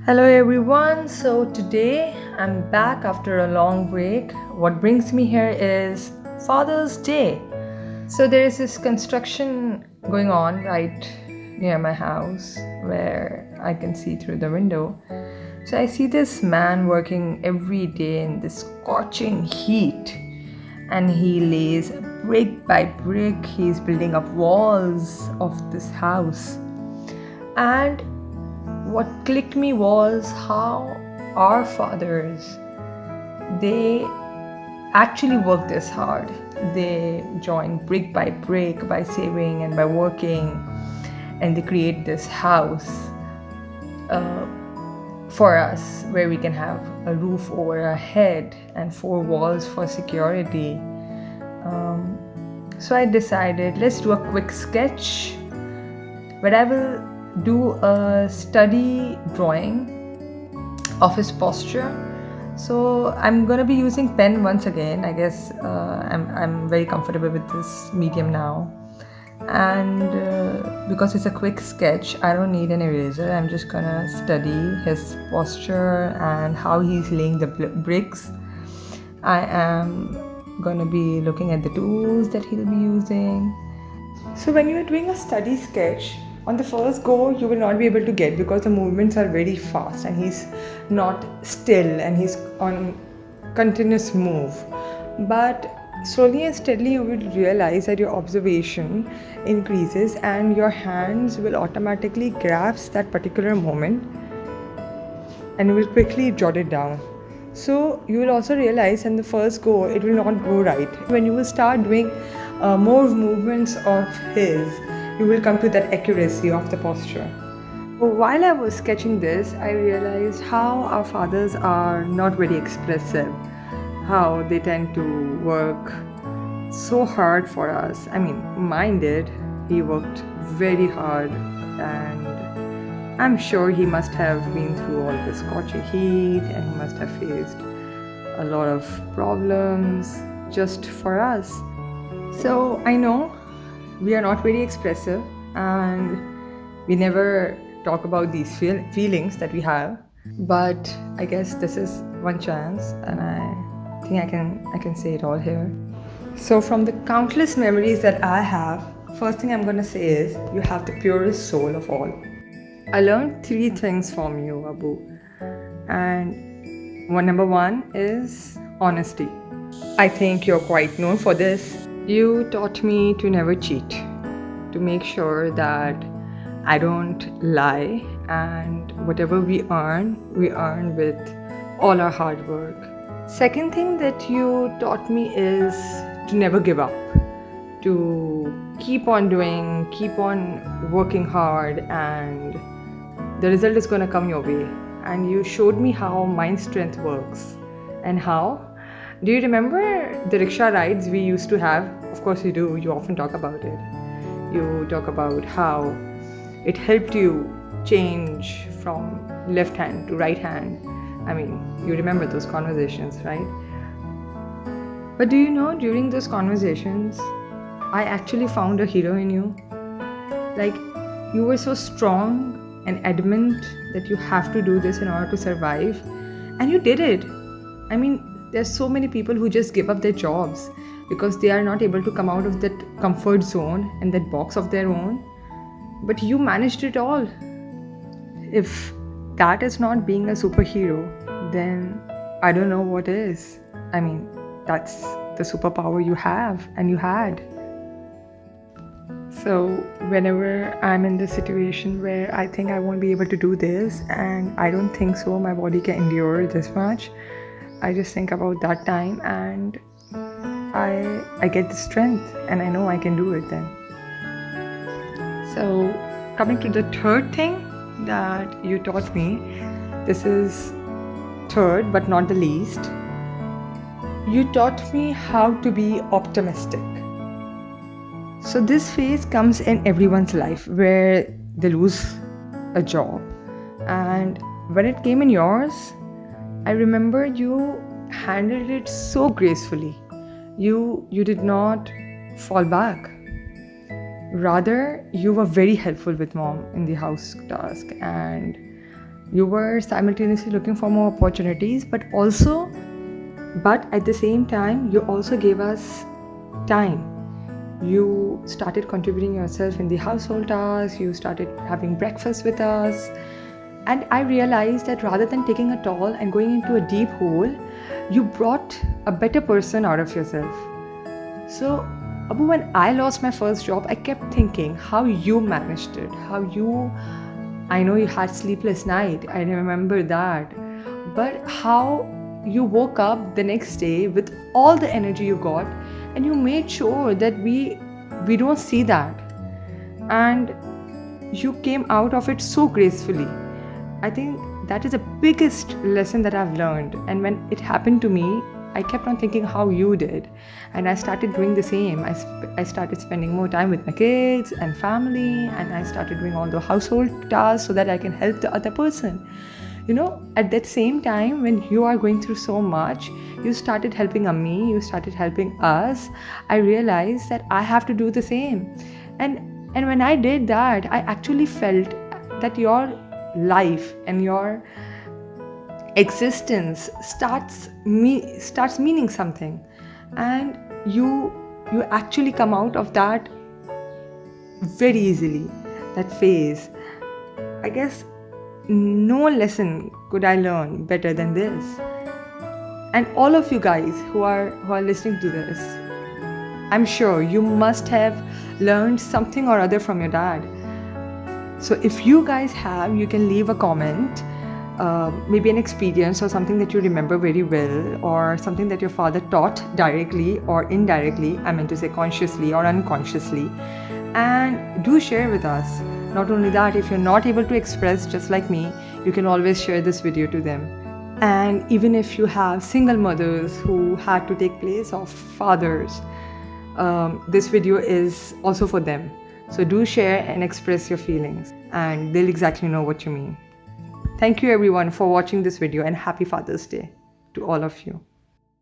Hello everyone. So today I'm back after a long break. What brings me here is Father's Day. So there is this construction going on right near my house where I can see through the window. So I see this man working every day in this scorching heat, and he lays brick by brick. He's building up walls of this house. And what clicked me was how our fathers, they actually work this hard. They join brick by saving and by working, and they create this house uh, for us where we can have a roof over our head and four walls for security. So I decided, let's do a quick sketch, but I will do a study drawing of his posture. So I'm gonna be using pen once again. I guess I'm very comfortable with this medium now, and because it's a quick sketch, I don't need an eraser. I'm just gonna study his posture and how he's laying the bricks. I am gonna be looking at the tools that he'll be using. So when you are doing a study sketch, on the first go you will not be able to get, because the movements are very fast and he's not still and he's on continuous move. But slowly and steadily you will realize that your observation increases and your hands will automatically grasp that particular moment and will quickly jot it down. So you will also realize in the first go it will not go right. When you will start doing more movements of his, you will come to that accuracy of the posture. While I was sketching this, I realized how our fathers are not very expressive, how they tend to work so hard for us. I mean, mine did. He worked very hard, and I'm sure he must have been through all this scorching heat and he must have faced a lot of problems just for us. So I know we are not very expressive and we never talk about these feelings that we have, but I guess this is one chance, and I think I can say it all here. So from the countless memories that I have, first thing I'm gonna say is you have the purest soul of all. I learned three things from you, Abbu, and number one is honesty. I think you're quite known for this. You taught me to never cheat, to make sure that I don't lie, and whatever we earn with all our hard work. Second thing that you taught me is to never give up, to keep on doing, keep on working hard, and the result is gonna come your way. And you showed me how mind strength works. And how? Do you remember the rickshaw rides we used to have? Of course you do, you often talk about it. You talk about how it helped you change from left hand to right hand. I mean, you remember those conversations, right? But do you know, during those conversations, I actually found a hero in you. Like, you were so strong and adamant that you have to do this in order to survive, and you did it. I mean, there's so many people who just give up their jobs because they are not able to come out of that comfort zone and that box of their own, but you managed it all. If that is not being a superhero, then I don't know what is. I mean, that's the superpower you have and you had. So whenever I'm in this situation where I think I won't be able to do this, and I don't think so, my body can endure this much, I just think about that time and I get the strength and I know I can do it then. So coming to the third thing that you taught me, this is third but not the least. You taught me how to be optimistic. So this phase comes in everyone's life where they lose a job, and when it came in yours, I remember you handled it so gracefully. You did not fall back. Rather, you were very helpful with mom in the house task, and You were simultaneously looking for more opportunities, but at the same time, you also gave us time. You started contributing yourself in the household tasks, you started having breakfast with us. And I realized that rather than taking a toll and going into a deep hole, you brought a better person out of yourself. So, Abbu, when I lost my first job, I kept thinking how you managed it, I know you had sleepless night, I remember that, but how you woke up the next day with all the energy you got, and you made sure that we don't see that, and you came out of it so gracefully. I think that is the biggest lesson that I've learned. And when it happened to me, I kept on thinking how you did, and I started doing the same. I started spending more time with my kids and family, and I started doing all the household tasks so that I can help the other person. At that same time, when you are going through so much, you started helping me, you started helping us. I realized that I have to do the same. And when I did that, I actually felt that your life and your existence starts meaning something, and you actually come out of that very easily, that phase. I guess no lesson could I learn better than this. And all of you guys who are listening to this, I'm sure you must have learned something or other from your dad. So if you guys have, you can leave a comment, maybe an experience or something that you remember very well, or something that your father taught directly or indirectly, I meant to say consciously or unconsciously, and do share with us. Not only that, if you're not able to express just like me, you can always share this video to them. And even if you have single mothers who had to take place of fathers, this video is also for them. So do share and express your feelings, and they'll exactly know what you mean. Thank you everyone for watching this video, and happy Father's Day to all of you.